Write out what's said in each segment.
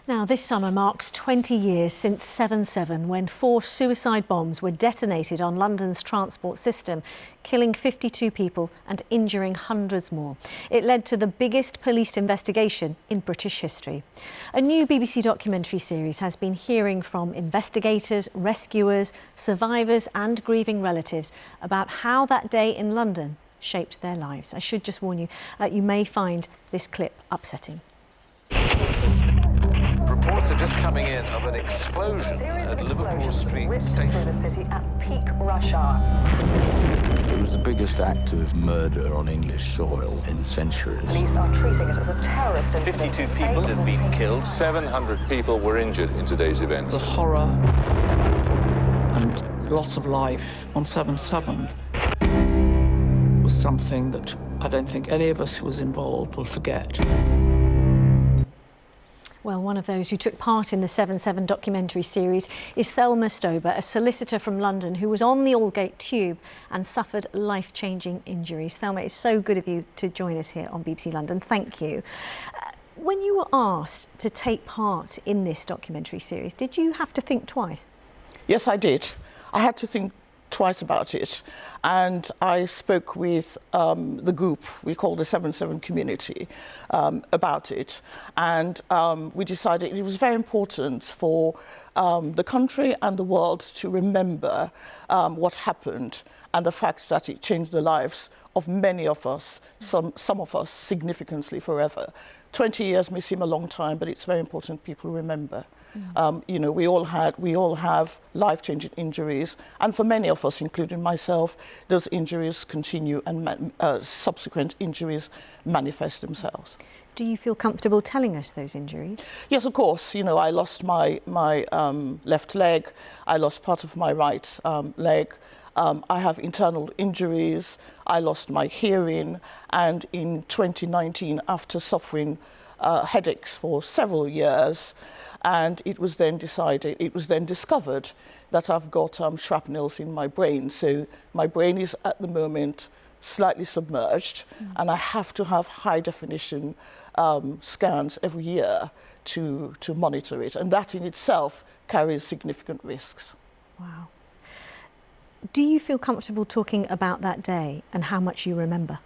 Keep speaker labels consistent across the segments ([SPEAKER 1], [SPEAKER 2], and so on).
[SPEAKER 1] Now, this summer marks 20 years since 7/7, when 4 suicide bombs were detonated on London's transport system, killing 52 people and injuring hundreds more. It led to the biggest police investigation in British history. A new BBC documentary series has been hearing from investigators, rescuers, survivors and grieving relatives about how that day in London shaped their lives. I should just warn you, you may find this clip upsetting.
[SPEAKER 2] Reports are just coming in of an explosion at Liverpool Street Station.
[SPEAKER 3] Through the city at peak rush hour.
[SPEAKER 4] It was the biggest act of murder on English soil in centuries.
[SPEAKER 3] Police are treating it as a terrorist incident.
[SPEAKER 2] 52 people had been killed, 700 people were injured in today's events.
[SPEAKER 5] The horror and loss of life on 7/7 was something that I don't think any of us who was involved will forget.
[SPEAKER 1] Well, one of those who took part in the 7/7 documentary series is Thelma Stober, a solicitor from London who was on the Aldgate tube and suffered life-changing injuries. Thelma, it's so good of you to join us here on BBC London. Thank you. When you were asked to take part in this documentary series, did you have to think twice?
[SPEAKER 6] Yes, I did. I had to think twice about it, and I spoke with the group we call the 7/7 community about it, and we decided it was very important for the country and the world to remember what happened and the fact that it changed the lives of many of us, some of us significantly forever. 20 years may seem a long time, but it's very important people remember. You know, we all have life-changing injuries, and for many of us, including myself, those injuries continue and subsequent injuries manifest themselves.
[SPEAKER 1] Do you feel comfortable telling us those injuries?
[SPEAKER 6] Yes, of course. You know, I lost my left leg. I lost part of my right leg. I have internal injuries. I lost my hearing, and in 2019, after suffering headaches for several years, and it was then discovered that I've got shrapnels in my brain. So my brain is at the moment slightly submerged, and I have to have high definition scans every year to monitor it. And that in itself carries significant risks.
[SPEAKER 1] Wow. Do you feel comfortable talking about that day and how much you remember?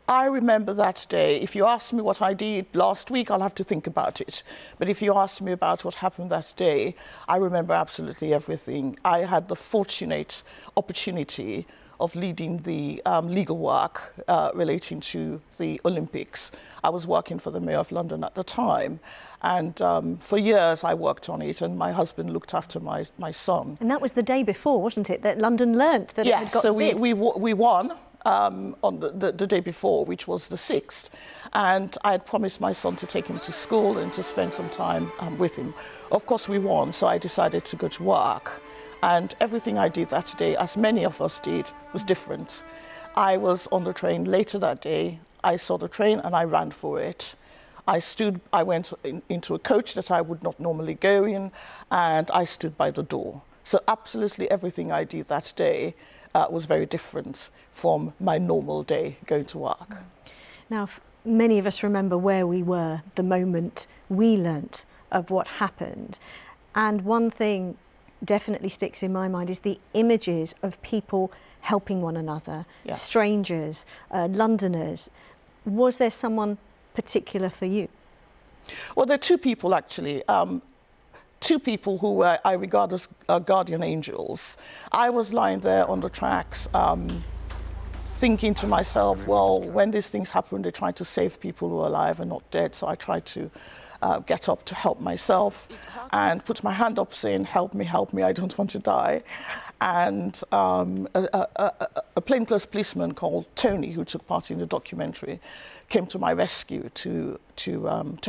[SPEAKER 6] I remember that day. If you ask me what I did last week, I'll have to think about it. But if you ask me about what happened that day, I remember absolutely everything. I had the fortunate opportunity of leading the legal work relating to the Olympics. I was working for the Mayor of London at the time, and for years I worked on it, and my husband looked after my son.
[SPEAKER 1] And that was the day before, wasn't it, that London learnt that it had got
[SPEAKER 6] so
[SPEAKER 1] bid?
[SPEAKER 6] we won on the day before, which was the 6th, and I had promised my son to take him to school and to spend some time with him. Of course we won, so I decided to go to work, and everything I did that day, as many of us did, was different. I was on the train later that day. I saw the train and I ran for it. I went into a coach that I would not normally go in, and I stood by the door. So absolutely everything I did that day was very different from my normal day going to work.
[SPEAKER 1] Now, many of us remember where we were the moment we learnt of what happened. And one thing definitely sticks in my mind is the images of people helping one another, strangers, Londoners. Was there someone particular for you?
[SPEAKER 6] Well, there are two people actually. Two people who I regard as guardian angels. I was lying there on the tracks thinking to myself, well, when these things happen, they're trying to save people who are alive and not dead. So I tried to get up to help myself and put my hand up saying, help me, I don't want to die. And a plainclothes policeman called Tony, who took part in the documentary, came to my rescue to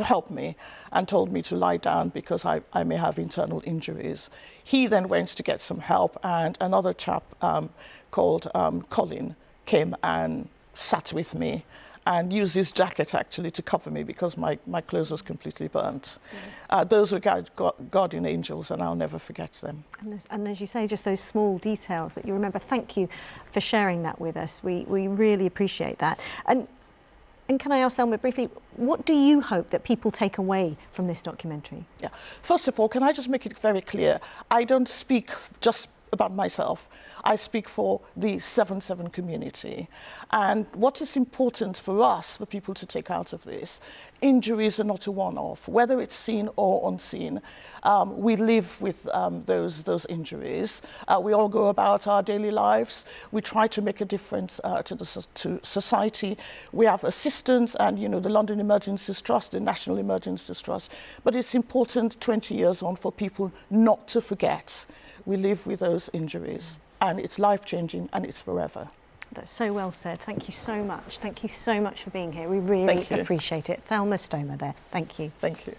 [SPEAKER 6] help me and told me to lie down because I may have internal injuries. He then went to get some help, and another chap called Colin came and sat with me and used his jacket actually to cover me because my clothes was completely burnt. Those were guardian angels, and I'll never forget them.
[SPEAKER 1] And as you say, just those small details that you remember. Thank you for sharing that with us. We really appreciate that. And And can I ask Thelma briefly, what do you hope that people take away from this documentary?
[SPEAKER 6] Yeah. First of all, can I just make it very clear? I don't speak just about myself. I speak for the 7/7 community. And what is important for us, for people to take out of this, injuries are not a one-off, whether it's seen or unseen. We live with those injuries. We all go about our daily lives. We try to make a difference to society. We have assistance and, you know, the London Emergencies Trust, the National Emergencies Trust. But it's important 20 years on for people not to forget. We live with those injuries, and it's life-changing, and it's forever.
[SPEAKER 1] That's so well said. Thank you so much. Thank you so much for being here. We really appreciate it. Thelma Stomer there. Thank you.
[SPEAKER 6] Thank you.